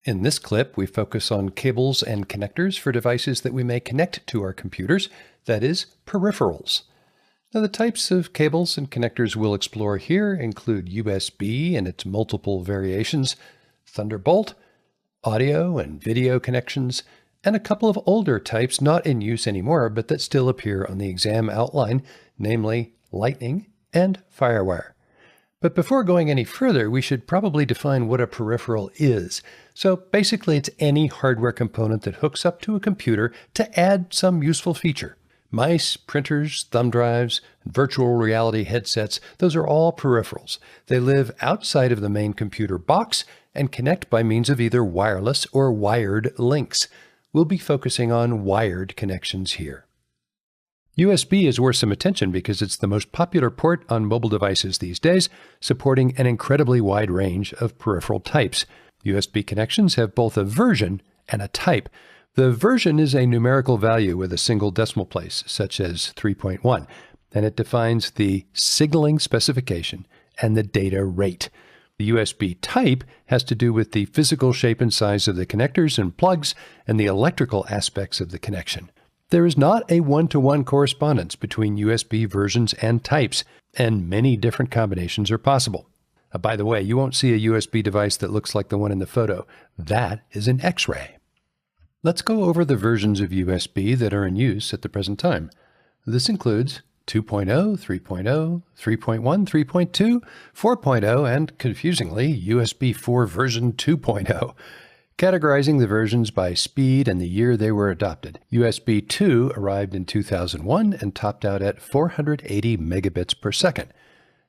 In this clip, we focus on cables and connectors for devices that we may connect to our computers, that is, peripherals. Now, the types of cables and connectors we'll explore here include USB and its multiple variations, Thunderbolt, audio and video connections, and a couple of older types not in use anymore but that still appear on the exam outline, namely Lightning and Firewire. But before going any further, we should probably define what a peripheral is. So basically, it's any hardware component that hooks up to a computer to add some useful feature. Mice, printers, thumb drives, virtual reality headsets, those are all peripherals. They live outside of the main computer box and connect by means of either wireless or wired links. We'll be focusing on wired connections here. USB is worth some attention because it's the most popular port on mobile devices these days, supporting an incredibly wide range of peripheral types. USB connections have both a version and a type. The version is a numerical value with a single decimal place, such as 3.1, and it defines the signaling specification and the data rate. The USB type has to do with the physical shape and size of the connectors and plugs and the electrical aspects of the connection. There is not a one-to-one correspondence between USB versions and types, and many different combinations are possible. By the way, you won't see a USB device that looks like the one in the photo. That is an X-ray. Let's go over the versions of USB that are in use at the present time. This includes 2.0, 3.0, 3.1, 3.2, 4.0, and, confusingly, USB 4 version 2.0. Categorizing the versions by speed and the year they were adopted. USB 2 arrived in 2001 and topped out at 480 megabits per second.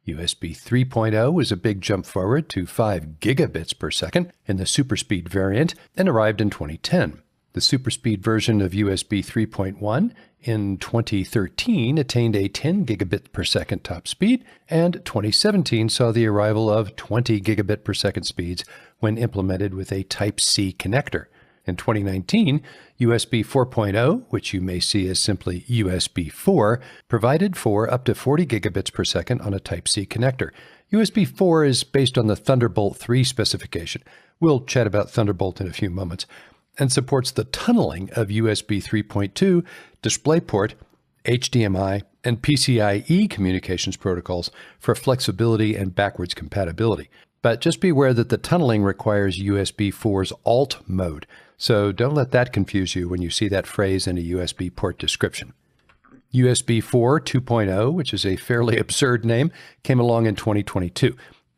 USB 3.0 was a big jump forward to 5 gigabits per second in the superspeed variant and arrived in 2010. The superspeed version of USB 3.1 in 2013 attained a 10 gigabit per second top speed, and 2017 saw the arrival of 20 gigabit per second speeds when implemented with a Type-C connector. In 2019, USB 4.0, which you may see as simply USB 4, provided for up to 40 gigabits per second on a Type-C connector. USB 4 is based on the Thunderbolt 3 specification. We'll chat about Thunderbolt in a few moments, and supports the tunneling of USB 3.2, DisplayPort, HDMI, and PCIe communications protocols for flexibility and backwards compatibility. But just be aware that the tunneling requires USB 4's alt mode, so don't let that confuse you when you see that phrase in a USB port description. USB 4 2.0, which is a fairly absurd name, came along in 2022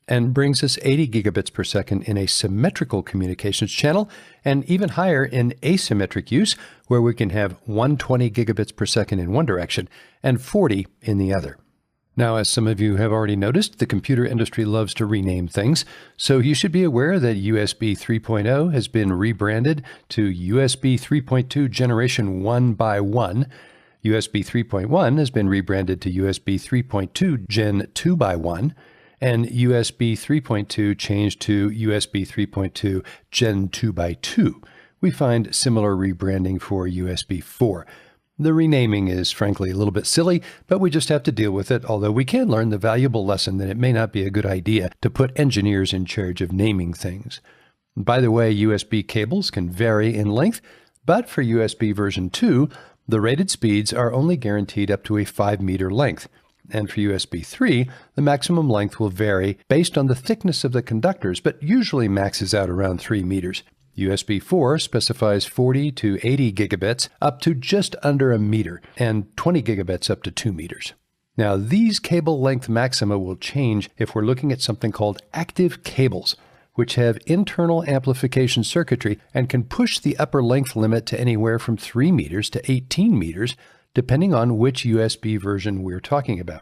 and brings us 80 gigabits per second in a symmetrical communications channel, and even higher in asymmetric use, where we can have 120 gigabits per second in one direction and 40 in the other. Now, as some of you have already noticed, the computer industry loves to rename things, so you should be aware that USB 3.0 has been rebranded to USB 3.2 Generation 1 by 1. USB 3.1 has been rebranded to USB 3.2 Gen 2 by 1. And USB 3.2 changed to USB 3.2 Gen 2 by 2. We find similar rebranding for USB 4. The renaming is frankly a little bit silly, but we just have to deal with it, although we can learn the valuable lesson that it may not be a good idea to put engineers in charge of naming things. By the way, USB cables can vary in length, but for USB version 2, the rated speeds are only guaranteed up to a 5-meter length. And for USB 3, the maximum length will vary based on the thickness of the conductors, but usually maxes out around 3 meters. USB 4 specifies 40 to 80 gigabits up to just under a meter, and 20 gigabits up to 2 meters. Now, these cable length maxima will change if we're looking at something called active cables, which have internal amplification circuitry and can push the upper length limit to anywhere from 3 meters to 18 meters, depending on which USB version we're talking about.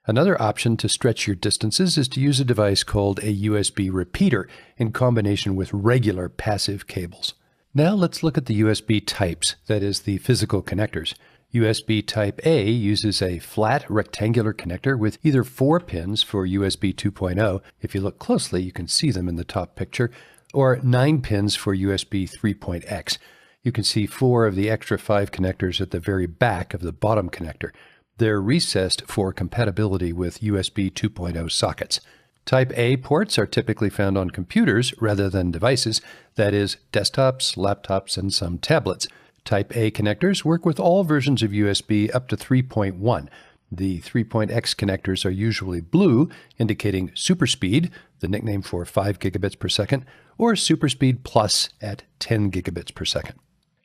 Another option to stretch your distances is to use a device called a USB repeater in combination with regular passive cables. Now let's look at the USB types, that is, the physical connectors. USB Type A uses a flat rectangular connector with either 4 pins for USB 2.0, if you look closely you can see them in the top picture, or 9 pins for USB 3.x. You can see 4 of the extra 5 connectors at the very back of the bottom connector. They're recessed for compatibility with USB 2.0 sockets. Type A ports are typically found on computers rather than devices, that is, desktops, laptops, and some tablets. Type A connectors work with all versions of USB up to 3.1. The 3.x connectors are usually blue, indicating super speed, the nickname for 5 gigabits per second, or super speed plus at 10 gigabits per second.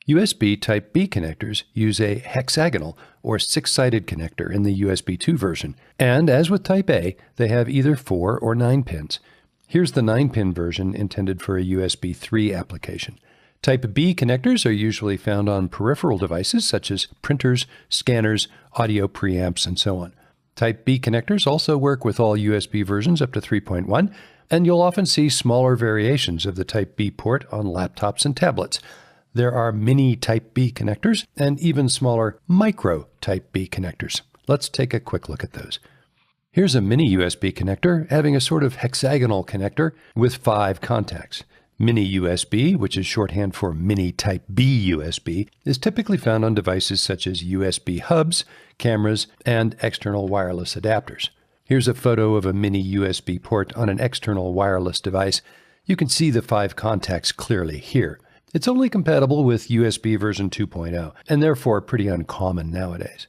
USB Type B connectors use a hexagonal or 6-sided connector in the USB 2 version, and as with Type A, they have either 4 or 9 pins. Here's the 9-pin version intended for a USB 3 application. Type B connectors are usually found on peripheral devices such as printers, scanners, audio preamps, and so on. Type B connectors also work with all USB versions up to 3.1, and you'll often see smaller variations of the Type B port on laptops and tablets. There are mini Type B connectors and even smaller micro Type B connectors. Let's take a quick look at those. Here's a mini USB connector having a sort of hexagonal connector with 5 contacts. Mini USB, which is shorthand for mini Type B USB, is typically found on devices such as USB hubs, cameras, and external wireless adapters. Here's a photo of a mini USB port on an external wireless device. You can see the 5 contacts clearly here. It's only compatible with USB version 2.0, and therefore pretty uncommon nowadays.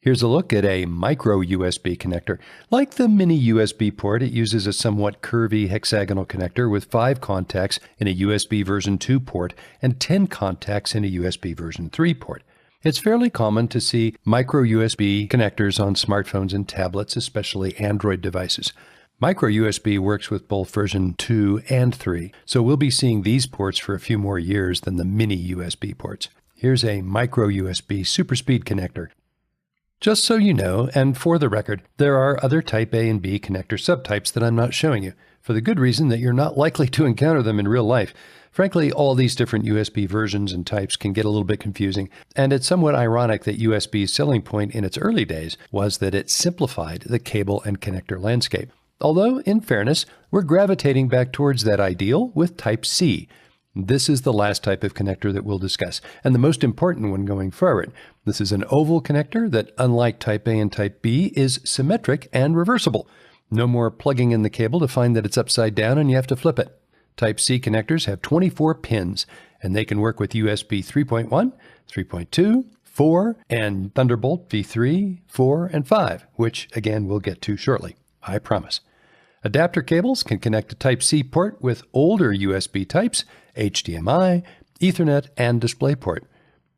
Here's a look at a micro USB connector. Like the mini USB port, it uses a somewhat curvy hexagonal connector with 5 contacts in a USB version 2 port and 10 contacts in a USB version 3 port. It's fairly common to see micro USB connectors on smartphones and tablets, especially Android devices. Micro USB works with both version 2 and 3, so we'll be seeing these ports for a few more years than the mini USB ports. Here's a micro USB super speed connector. Just so you know, and for the record, there are other Type A and B connector subtypes that I'm not showing you, for the good reason that you're not likely to encounter them in real life. Frankly, all these different USB versions and types can get a little bit confusing, and it's somewhat ironic that USB's selling point in its early days was that it simplified the cable and connector landscape. Although, in fairness, we're gravitating back towards that ideal with Type C. This is the last type of connector that we'll discuss, and the most important one going forward. This is an oval connector that, unlike Type A and Type B, is symmetric and reversible. No more plugging in the cable to find that it's upside down and you have to flip it. Type C connectors have 24 pins, and they can work with USB 3.1, 3.2, 4, and Thunderbolt V3, 4, and 5, which, again, we'll get to shortly. I promise. Adapter cables can connect to Type C port with older USB types, HDMI, Ethernet, and DisplayPort.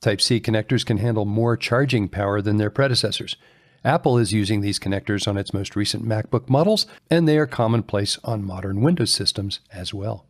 Type C connectors can handle more charging power than their predecessors. Apple is using these connectors on its most recent MacBook models, and they are commonplace on modern Windows systems as well.